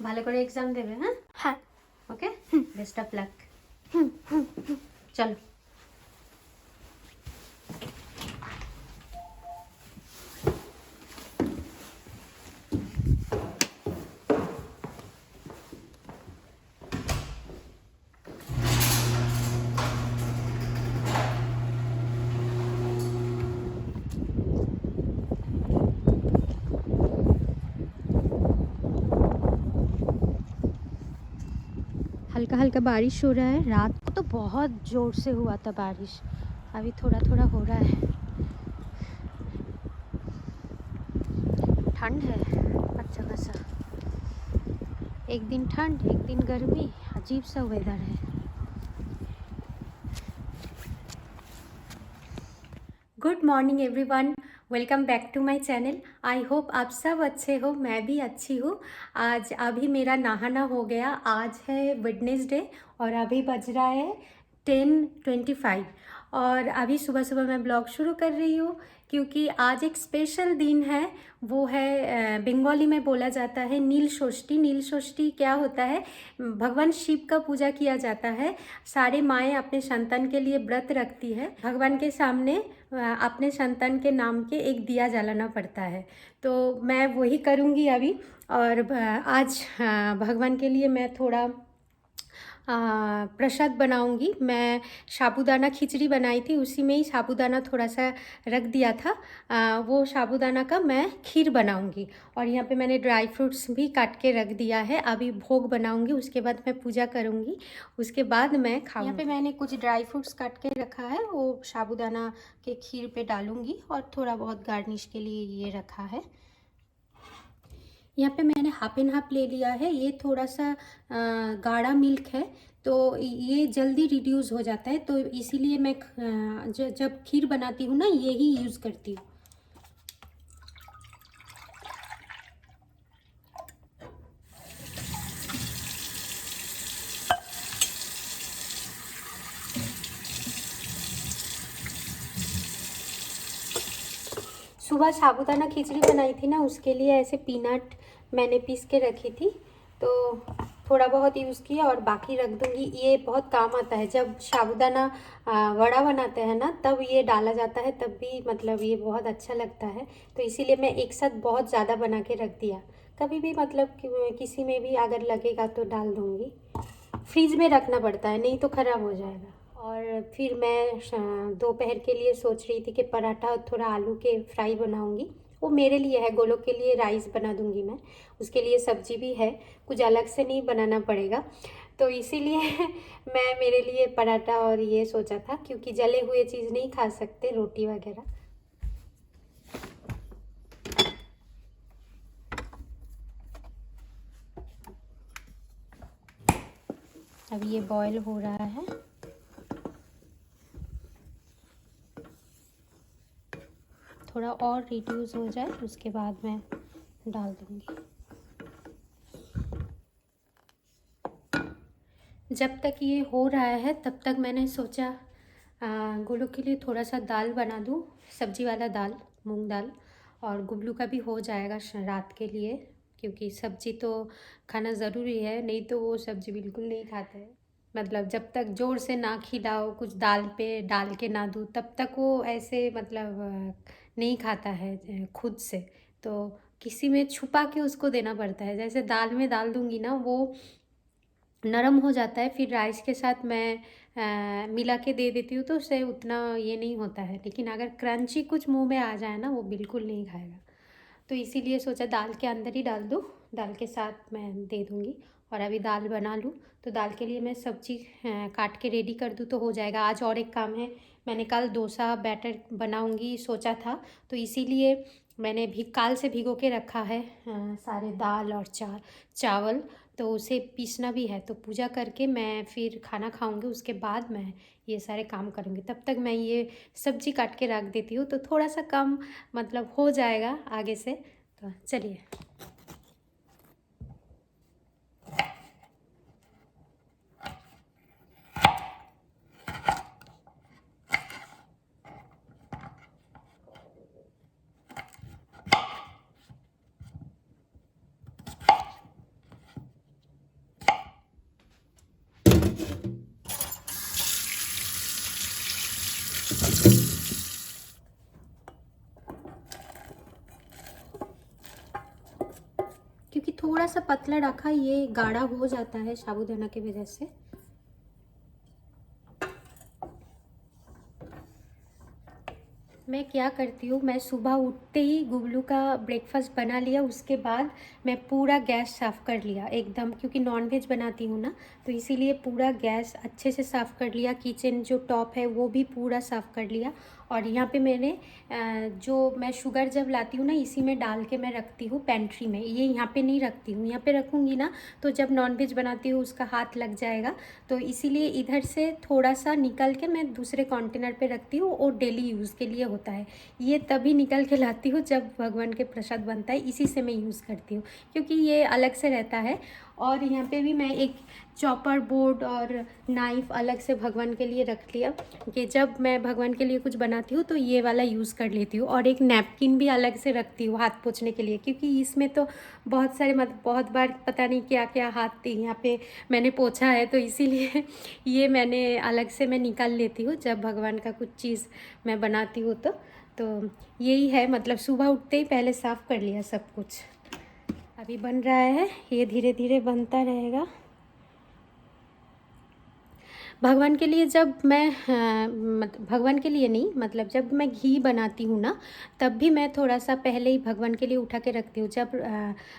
ভালো করে এক্সাম দেবে। হ্যাঁ হ্যাঁ। ওকে, বেস্ট অফ লাক। চলো। हल्का हल्का बारिश हो रहा है। रात को तो बहुत ज़ोर से हुआ था बारिश, अभी थोड़ा थोड़ा हो रहा है। ठंड है अच्छा खासा, एक दिन ठंड एक दिन गर्मी, अजीब सा वेदर है। Good morning everyone, welcome back to my channel. I hope आप सब अच्छे हो, मैं भी अच्छी हूँ। आज अभी मेरा नहाना हो गया। आज है वेडनेसडे और अभी बज रहा है 10:25 और अभी सुबह सुबह मैं ब्लॉग शुरू कर रही हूँ क्योंकि आज एक स्पेशल दिन है। वो है बंगाली में बोला जाता है नील षष्ठी। नील षष्ठी क्या होता है? भगवान शिव का पूजा किया जाता है। सारे माएँ अपने संतान के लिए व्रत रखती है। भगवान के सामने अपने संतान के नाम के एक दिया जलाना पड़ता है, तो मैं वही करूँगी अभी। और आज भगवान के लिए मैं थोड़ा प्रसाद बनाऊंगी। मैं साबूदाना खिचड़ी बनाई थी, उसी में ही साबूदाना थोड़ा सा रख दिया था। वो साबूदाना का मैं खीर बनाऊंगी। और यहाँ पे मैंने ड्राई फ्रूट्स भी काट के रख दिया है। अभी भोग बनाऊंगी, उसके बाद मैं पूजा करूंगी, उसके बाद मैं खाऊंगी। यहाँ पे मैंने कुछ ड्राई फ्रूट्स काट के रखा है, वो साबूदाना के खीर पे डालूंगी। और थोड़ा बहुत गार्निश के लिए ये रखा है। यहाँ पे मैंने हाफ एंड हाफ ले लिया है। ये थोड़ा सा गाढ़ा मिल्क है, तो ये जल्दी रिड्यूस हो जाता है, तो इसीलिए मैं जब खीर बनाती हूँ ना यही यूज़ करती हूँ। सुबह साबूदाना खिचड़ी बनाई थी ना, उसके लिए ऐसे पीनट मैंने पीस के रखी थी, तो थोड़ा बहुत यूज़ किया और बाकी रख दूँगी। ये बहुत काम आता है जब साबूदाना वड़ा बनाते हैं ना, तब ये डाला जाता है, तब भी मतलब ये बहुत अच्छा लगता है। तो इसीलिए मैं एक साथ बहुत ज़्यादा बना के रख दिया। कभी भी मतलब किसी में भी अगर लगेगा तो डाल दूँगी। फ्रीज में रखना पड़ता है, नहीं तो ख़राब हो जाएगा। और फिर मैं दोपहर के लिए सोच रही थी कि पराठा और थोड़ा आलू के फ्राई बनाऊंगी। वो मेरे लिए है, गोलों के लिए राइस बना दूंगी मैं। उसके लिए सब्जी भी है, कुछ अलग से नहीं बनाना पड़ेगा, तो इसीलिए मैं मेरे लिए पराठा और ये सोचा था, क्योंकि जले हुए चीज़ नहीं खा सकते, रोटी वगैरह। अभी ये बॉईल हो रहा है। थोड़ा और रिड्यूस हो जाए उसके बाद मैं डाल दूँगी। जब तक ये हो रहा है तब तक मैंने सोचा गोलू के लिए थोड़ा सा दाल बना दूँ, सब्जी वाला दाल, मूंग दाल। और गुबलू का भी हो जाएगा रात के लिए, क्योंकि सब्जी तो खाना ज़रूरी है, नहीं तो वो सब्जी बिल्कुल नहीं खाता है। मतलब जब तक ज़ोर से ना खिलाओ, कुछ दाल पे डाल के ना दूँ, तब तक वो ऐसे मतलब नहीं खाता है खुद से। तो किसी में छुपा के उसको देना पड़ता है। जैसे दाल में डाल दूँगी ना, वो नरम हो जाता है, फिर राइस के साथ मैं मिला के दे देती हूँ, तो उससे उतना ये नहीं होता है। लेकिन अगर क्रंची कुछ मुंह में आ जाए ना, वो बिल्कुल नहीं खाएगा। तो इसीलिए सोचा दाल के अंदर ही डाल दूँ, दाल के साथ मैं दे दूँगी। और अभी दाल बना लूँ, तो दाल के लिए मैं सब्जी काट के रेडी कर दूँ तो हो जाएगा। आज और एक काम है, मैंने कल डोसा बैटर बनाऊँगी सोचा था, तो इसीलिए मैंने भी काल से भिगो के रखा है सारे दाल और चावल, तो उसे पीसना भी है। तो पूजा करके मैं फिर खाना खाऊंगी, उसके बाद मैं ये सारे काम करूंगी। तब तक मैं ये सब्जी काट के रख देती हूँ, तो थोड़ा सा कम मतलब हो जाएगा आगे से। तो चलिए। थोड़ा सा पतला रखा, ये गाढ़ा हो जाता है साबूदाना की वजह से। मैं क्या करती हूँ, मैं सुबह उठते ही गुबलू का ब्रेकफास्ट बना लिया, उसके बाद मैं पूरा गैस साफ़ कर लिया एकदम, क्योंकि नॉनवेज बनाती हूँ ना, तो इसीलिए पूरा गैस अच्छे से साफ़ कर लिया। किचन जो टॉप है वो भी पूरा साफ़ कर लिया। और यहाँ पे मैंने जो मैं शुगर जब लाती हूँ ना, इसी में डाल के मैं रखती हूँ पेंट्री में। ये यहाँ पे नहीं रखती हूँ, यहाँ पे रखूँगी ना तो जब नॉनवेज बनाती हूँ उसका हाथ लग जाएगा, तो इसीलिए इधर से थोड़ा सा निकल के मैं दूसरे कंटेनर पे रखती हूँ, और डेली यूज़ के लिए होता है। ये तभी निकल के लाती हूँ जब भगवान के प्रसाद बनता है, इसी से मैं यूज़ करती हूँ, क्योंकि ये अलग से रहता है। और यहाँ पे भी मैं एक चॉपर बोर्ड और नाइफ़ अलग से भगवान के लिए रख लिया, कि जब मैं भगवान के लिए कुछ बनाती हूँ तो ये वाला यूज़ कर लेती हूँ। और एक नैपकिन भी अलग से रखती हूँ हाथ पोंछने के लिए, क्योंकि इसमें तो बहुत सारे बहुत बार पता नहीं क्या क्या हाथ यहाँ पे मैंने पोंछा है, तो इसीलिए ये मैंने अलग से मैं निकाल लेती हूँ जब भगवान का कुछ चीज़ मैं बनाती हूँ तो यही है, मतलब सुबह उठते ही पहले साफ़ कर लिया सब कुछ। अभी बन रहा है, ये धीरे धीरे बनता रहेगा। भगवान के लिए जब मैं भगवान के लिए नहीं, मतलब जब मैं घी बनाती हूँ ना, तब भी मैं थोड़ा सा पहले ही भगवान के लिए उठा के रखती हूँ। जब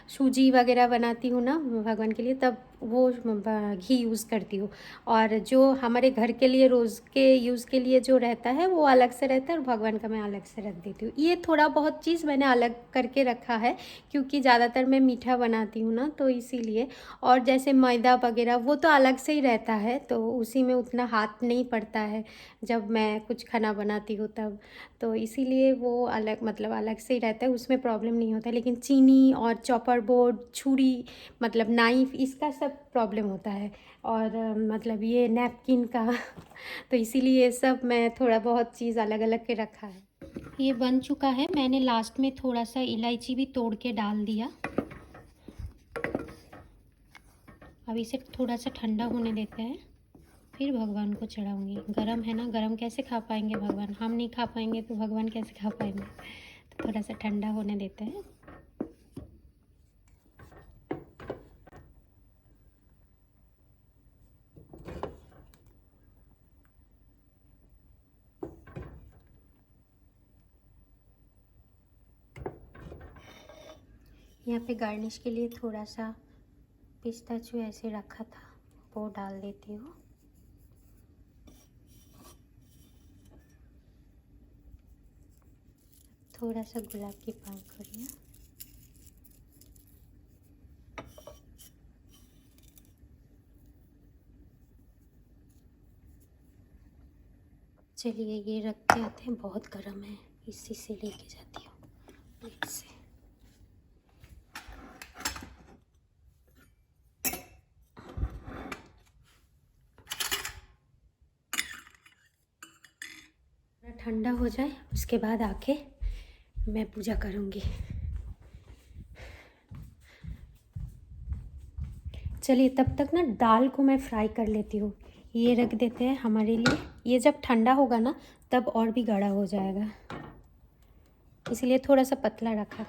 सूजी वगैरह बनाती हूँ ना भगवान के लिए, तब वो घी यूज़ करती हूँ। और जो हमारे घर के लिए रोज़ के यूज़ के लिए जो रहता है वो अलग से रहता है, और भगवान का मैं अलग से रख देती हूँ। ये थोड़ा बहुत चीज़ मैंने अलग करके रखा है, क्योंकि ज़्यादातर मैं मीठा बनाती हूँ ना, तो इसीलिए। और जैसे मैदा वगैरह वो तो अलग से ही रहता है, तो उसी में उतना हाथ नहीं पड़ता है जब मैं कुछ खाना बनाती हूँ तब, तो इसीलिए वो अलग, मतलब अलग से ही रहता है, उसमें प्रॉब्लम नहीं होता। लेकिन चीनी और चॉपर बोर्ड, छुरी, मतलब नाइफ़, इसका सब प्रॉब्लम होता है। और मतलब ये नैपकिन का तो इसीलिए ये सब मैं थोड़ा बहुत चीज़ अलग अलग के रखा है। ये बन चुका है, मैंने लास्ट में थोड़ा सा इलायची भी तोड़ के डाल दिया। अब इसे थोड़ा सा ठंडा होने देते हैं, फिर भगवान को चढ़ाऊँगी। गरम है ना, गरम कैसे खा पाएंगे भगवान, हम नहीं खा पाएंगे तो भगवान कैसे खा पाएंगे, तो थोड़ा सा ठंडा होने देते हैं। यहाँ पे गार्निश के लिए थोड़ा सा पिस्ताचू ऐसे रखा था, वो डाल देती हूँ। थोड़ा सा गुलाब की पंखुड़ियाँ, चलिए ये रख के आते हैं, बहुत गर्म है, इसी से लेके जाती हूँ प्लेट से। ठंडा हो जाए उसके बाद आके मैं पूजा करूँगी। चलिए तब तक ना दाल को मैं फ्राई कर लेती हूँ। ये रख देते हैं हमारे लिए, ये जब ठंडा होगा ना तब और भी गाढ़ा हो जाएगा, इसलिए थोड़ा सा पतला रखा।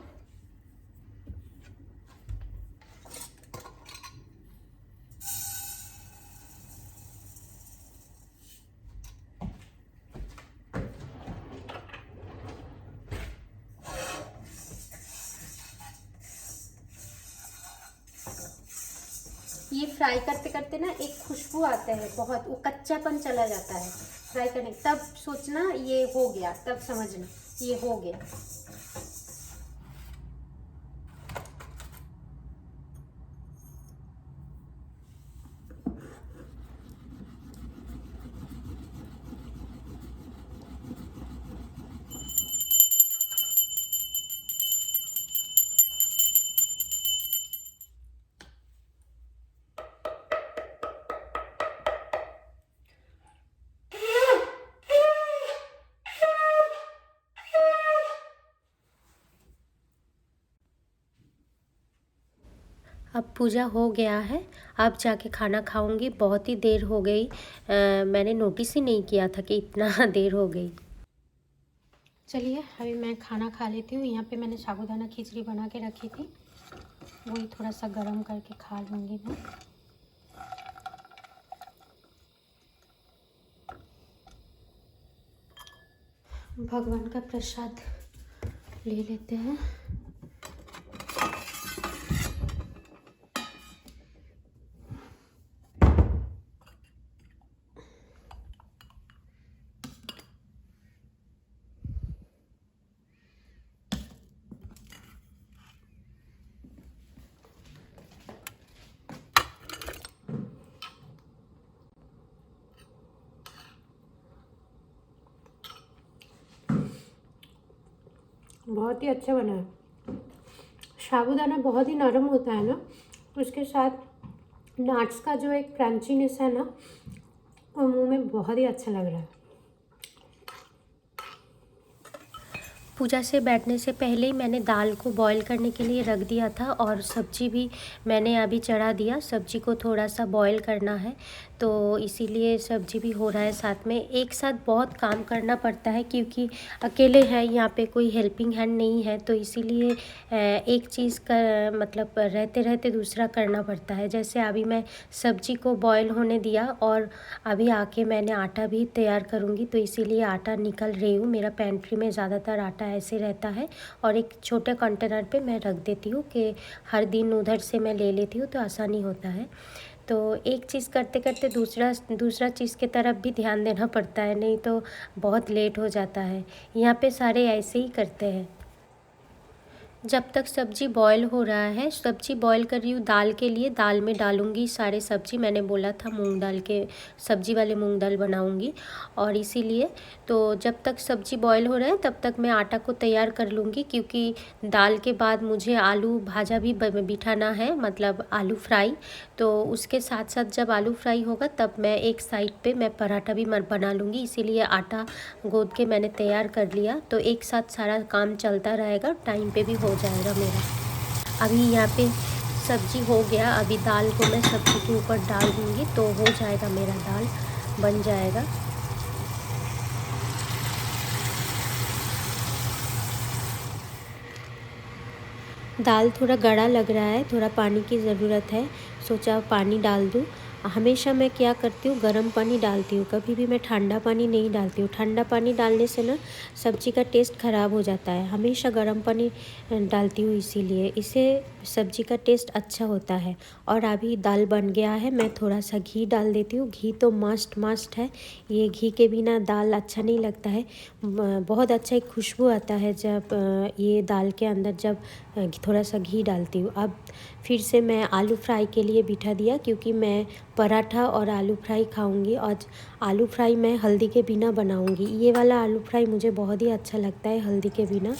ये फ्राई करते करते ना एक खुशबू आता है बहुत, वो कच्चापन चला जाता है फ्राई करने, तब सोचना ये हो गया, तब समझना ये हो गया। अब पूजा हो गया है, अब जाके खाना खाऊंगी। बहुत ही देर हो गई, मैंने नोटिस ही नहीं किया था कि इतना देर हो गई। चलिए अभी मैं खाना खा लेती हूँ। यहाँ पे मैंने साबूदाना खिचड़ी बना के रखी थी, वही थोड़ा सा गरम करके खा लूँगी मैं। भगवान का प्रसाद ले लेते हैं। बहुत ही अच्छा बना है। साबूदाना बहुत ही नरम होता है ना, उसके साथ नट्स का जो एक क्रंचीनेस है ना, वो मुंह में बहुत ही अच्छा लग रहा है। पूजा से बैठने से पहले ही मैंने दाल को बॉईल करने के लिए रख दिया था और सब्जी भी मैंने अभी चढ़ा दिया। सब्जी को थोड़ा सा बॉईल करना है, तो इसीलिए सब्जी भी हो रहा है साथ में। एक साथ बहुत काम करना पड़ता है क्योंकि अकेले हैं यहाँ पे, कोई हेल्पिंग हैंड नहीं है, तो इसीलिए एक चीज़ का मतलब रहते रहते दूसरा करना पड़ता है। जैसे अभी मैं सब्जी को बॉईल होने दिया और अभी आके मैंने आटा भी तैयार करूँगी, तो इसीलिए आटा निकल रही हूँ। मेरा पेंट्री में ज़्यादातर आटा ऐसे रहता है और एक छोटे कंटेनर पे मैं रख देती हूँ कि हर दिन उधर से मैं ले लेती हूँ, तो आसानी होता है। तो एक चीज़ करते करते दूसरा चीज़ की तरफ भी ध्यान देना पड़ता है, नहीं तो बहुत लेट हो जाता है। यहाँ पे सारे ऐसे ही करते हैं। जब तक सब्ज़ी बॉईल हो रहा है, सब्ज़ी बॉईल कर रही हूँ दाल के लिए। दाल में डालूँगी सारे सब्ज़ी, मैंने बोला था मूंग दाल के सब्ज़ी वाले मूंग दाल बनाऊँगी, और इसीलिए तो जब तक सब्ज़ी बॉईल हो रहा है तब तक मैं आटा को तैयार कर लूँगी, क्योंकि दाल के बाद मुझे आलू भाजा भी बिठाना है, मतलब आलू फ्राई। तो उसके साथ साथ जब आलू फ्राई होगा तब मैं एक साइड पे मैं पराठा भी बना लूँगी, इसीलिए आटा गूँथ के मैंने तैयार कर लिया। तो एक साथ सारा काम चलता रहेगा, टाइम पे भी हो जाएगा मेरा। अभी यहाँ पे सब्जी हो गया, अभी दाल को मैं सब्जी के ऊपर डाल दूँगी तो हो जाएगा, मेरा दाल बन जाएगा। दाल थोड़ा गाढ़ा लग रहा है, थोड़ा पानी की ज़रूरत है, सोचा पानी डाल दूँ। हमेशा मैं क्या करती हूँ, गर्म पानी डालती हूँ, कभी भी मैं ठंडा पानी नहीं डालती हूँ। ठंडा पानी डालने से ना सब्ज़ी का टेस्ट ख़राब हो जाता है। हमेशा गर्म पानी डालती हूँ, इसीलिए इससे सब्ज़ी का टेस्ट अच्छा होता है। और अभी दाल बन गया है, मैं थोड़ा सा घी डाल देती हूँ। घी तो मस्ट है, ये घी के बिना दाल अच्छा नहीं लगता है। बहुत अच्छा एक खुशबू आता है जब ये दाल के अंदर जब थोड़ा सा घी डालती हूँ। अब फिर से मैं आलू फ्राई के लिए बिठा दिया, क्योंकि मैं पराठा और आलू फ्राई खाऊंगी। और आलू फ्राई मैं हल्दी के बिना बनाऊंगी। ये वाला आलू फ्राई मुझे बहुत ही अच्छा लगता है हल्दी के बिना।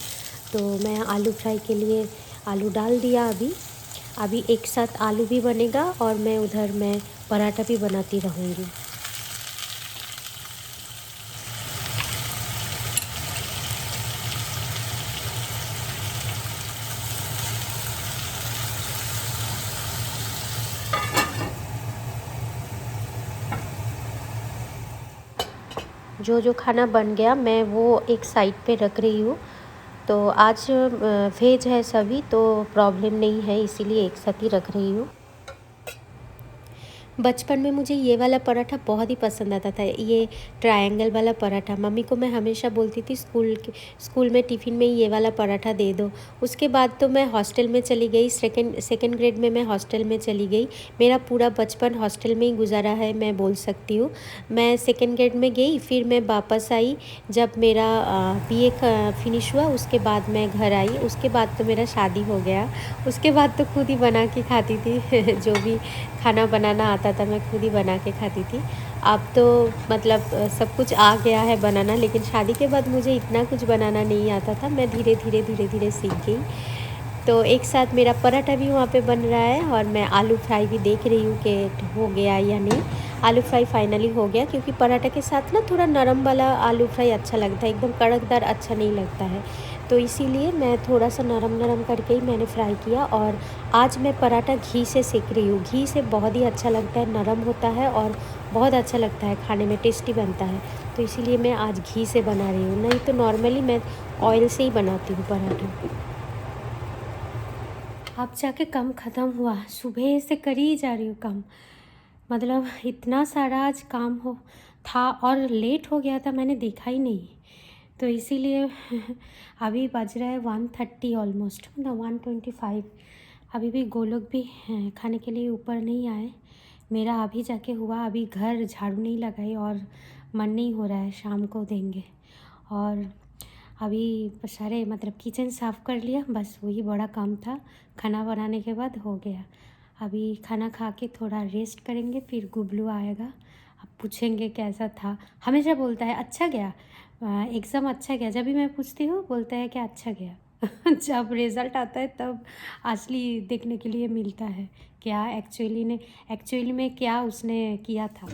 तो मैं आलू फ्राई के लिए आलू डाल दिया। अभी एक साथ आलू भी बनेगा और मैं पराठा भी बनाती रहूँगी। जो खाना बन गया मैं वो एक साइड पे रख रही हूँ। तो आज वेज है सभी, तो प्रॉब्लम नहीं है, इसीलिए एक साथ ही रख रही हूँ। बचपन में मुझे ये वाला पराठा बहुत ही पसंद आता था, ये ट्रायंगल वाला पराठा। मम्मी को मैं हमेशा बोलती थी स्कूल में टिफ़िन में ये वाला पराठा दे दो। उसके बाद तो मैं हॉस्टल में चली गई, सेकंड ग्रेड में मैं हॉस्टल में चली गई। मेरा पूरा बचपन हॉस्टल में ही गुजारा है, मैं बोल सकती हूँ। मैं सेकंड ग्रेड में गई, फिर मैं वापस आई। जब मेरा BA फिनिश हुआ, उसके बाद मैं घर आई। उसके बाद तो मेरा शादी हो गया। उसके बाद तो खुद ही बना के खाती थी जो भी खाना बनाना आता था मैं खुद ही बना के खाती थी। अब तो मतलब सब कुछ आ गया है बनाना, लेकिन शादी के बाद मुझे इतना कुछ बनाना नहीं आता था। मैं धीरे धीरे सीख गई। तो एक साथ मेरा पराठा भी वहाँ पे बन रहा है और मैं आलू फ्राई भी देख रही हूँ कि हो गया या नहीं। आलू फ्राई फाइनली हो गया, क्योंकि पराठा के साथ ना थोड़ा नरम वाला आलू फ्राई अच्छा लगता है, एकदम कड़कदार अच्छा नहीं लगता है। तो इसीलिए मैं थोड़ा सा नरम करके ही मैंने फ्राई किया। और आज मैं पराठा घी से सेक रही हूँ। घी से बहुत ही अच्छा लगता है, नरम होता है और बहुत अच्छा लगता है, खाने में टेस्टी बनता है। तो इसीलिए मैं आज घी से बना रही हूँ, नहीं तो नॉर्मली मैं ऑयल से ही बनाती हूँ पराठा। अब जाके काम ख़त्म हुआ। सुबह से करी ही जा रही हूँ काम, मतलब इतना सारा आज काम हो था और लेट हो गया था, मैंने देखा ही नहीं, तो इसीलिए अभी बज रहा है 1:30 ऑलमोस्ट, मतलब 1:25। अभी भी गोलोक भी खाने के लिए ऊपर नहीं आए। मेरा अभी जाके हुआ, अभी घर झाड़ू नहीं लगाई और मन नहीं हो रहा है, शाम को देंगे। और अभी सारे मतलब किचन साफ़ कर लिया, बस वही बड़ा काम था। खाना बनाने के बाद हो गया। अभी खाना खा के थोड़ा रेस्ट करेंगे, फिर गुबलू आएगा। अब पूछेंगे कैसा था। हमेशा बोलता है अच्छा गया, एग्ज़ाम अच्छा गया। जब भी मैं पूछती हूँ बोलता है कि अच्छा गया। जब रिज़ल्ट आता है तब असली देखने के लिए मिलता है क्या एक्चुअली में क्या उसने किया था।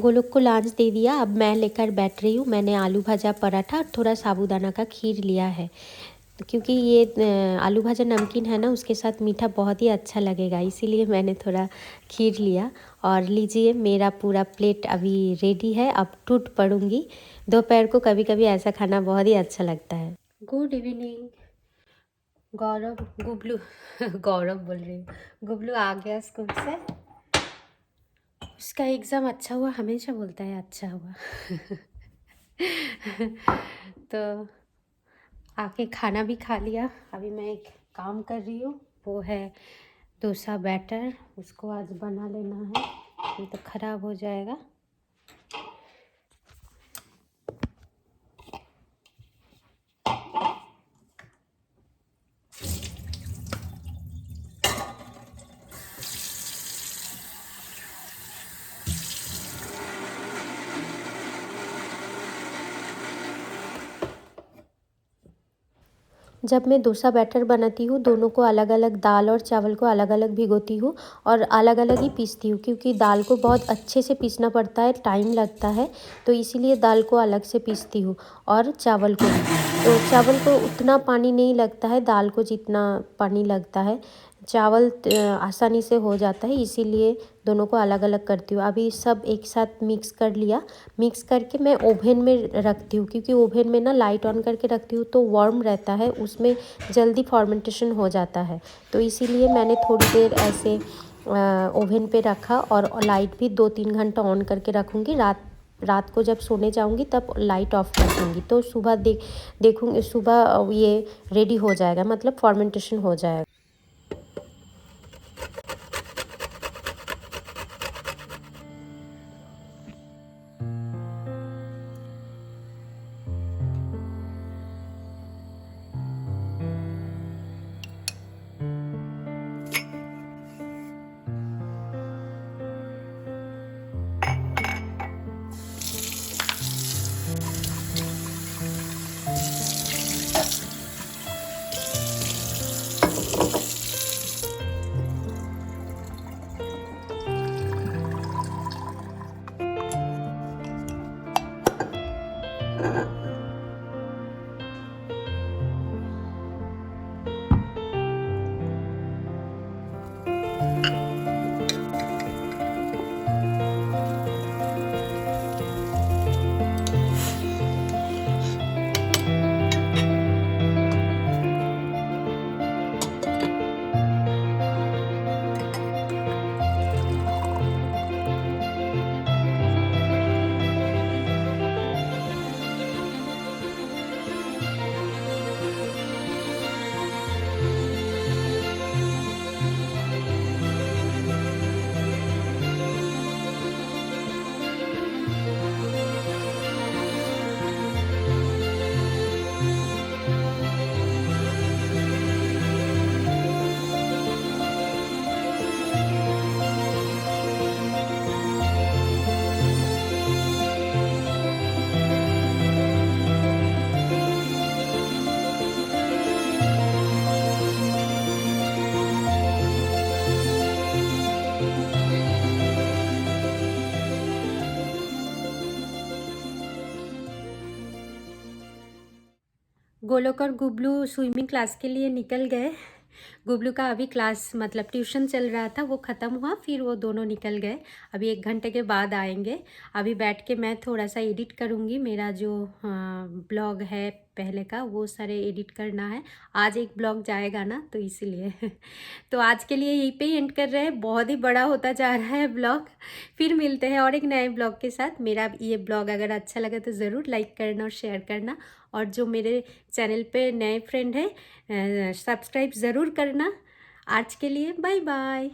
गोलोक को लंच दे दिया, अब मैं लेकर बैठ रही हूँ। मैंने आलू भाजा, पराठा और थोड़ा साबूदाना का खीर लिया है, क्योंकि ये आलू भाजा नमकीन है ना, उसके साथ मीठा बहुत ही अच्छा लगेगा, इसीलिए मैंने थोड़ा खीर लिया। और लीजिए, मेरा पूरा प्लेट अभी रेडी है, अब टूट पड़ूँगी। दोपहर को कभी कभी ऐसा खाना बहुत ही अच्छा लगता है। गुड इवनिंग गौरव, गुबलू गौरव बोल रही हूँ, गुबलू आ गया स्कूल से। उसका एग्ज़ाम अच्छा हुआ, हमेशा बोलता है अच्छा हुआ। तो आके खाना भी खा लिया। अभी मैं एक काम कर रही हूँ, वो है डोसा बैटर, उसको आज बना लेना है, नहीं तो ख़राब हो जाएगा। जब मैं डोसा बैटर बनाती हूँ, दोनों को अलग अलग, दाल और चावल को अलग अलग भिगोती हूँ और अलग अलग ही पीसती हूँ, क्योंकि दाल को बहुत अच्छे से पीसना पड़ता है, टाइम लगता है, तो इसीलिए दाल को अलग से पीसती हूँ और चावल को भी। तो चावल को उतना पानी नहीं लगता है दाल को जितना पानी लगता है। चावल आसानी से हो जाता है, इसीलिए दोनों को अलग अलग करती हूँ। अभी सब एक साथ मिक्स कर लिया। मिक्स करके मैं ओवन में रखती हूँ, क्योंकि ओवन में ना लाइट ऑन करके रखती हूँ तो वार्म रहता है, उसमें जल्दी फॉर्मेंटेशन हो जाता है। तो इसीलिए मैंने थोड़ी देर ऐसे ओवन पे रखा, और लाइट भी 2-3 घंटा ऑन करके रखूँगी। रात को जब सोने जाऊँगी तब लाइट ऑफ कर दूँगी, तो सुबह देखूँगी, सुबह ये रेडी हो जाएगा, मतलब फॉर्मेंटेशन हो जाएगा। गोलोक और गुबलू स्विमिंग क्लास के लिए निकल गए। गुबलू का अभी क्लास मतलब ट्यूशन चल रहा था, वो ख़त्म हुआ, फिर वो दोनों निकल गए। अभी 1 घंटे के बाद आएंगे। अभी बैठ के मैं थोड़ा सा एडिट करूँगी, मेरा जो ब्लॉग है पहले का वो सारे एडिट करना है। आज एक ब्लॉग जाएगा ना, तो इसीलिए तो आज के लिए यहीं पे ही एंड कर रहे हैं, बहुत ही बड़ा होता जा रहा है ब्लॉग। फिर मिलते हैं और एक नए ब्लॉग के साथ। मेरा ये ब्लॉग अगर अच्छा लगा तो ज़रूर लाइक करना और शेयर करना, और जो मेरे चैनल पे नए फ्रेंड हैं सब्सक्राइब ज़रूर करना। आज के लिए बाय बाय।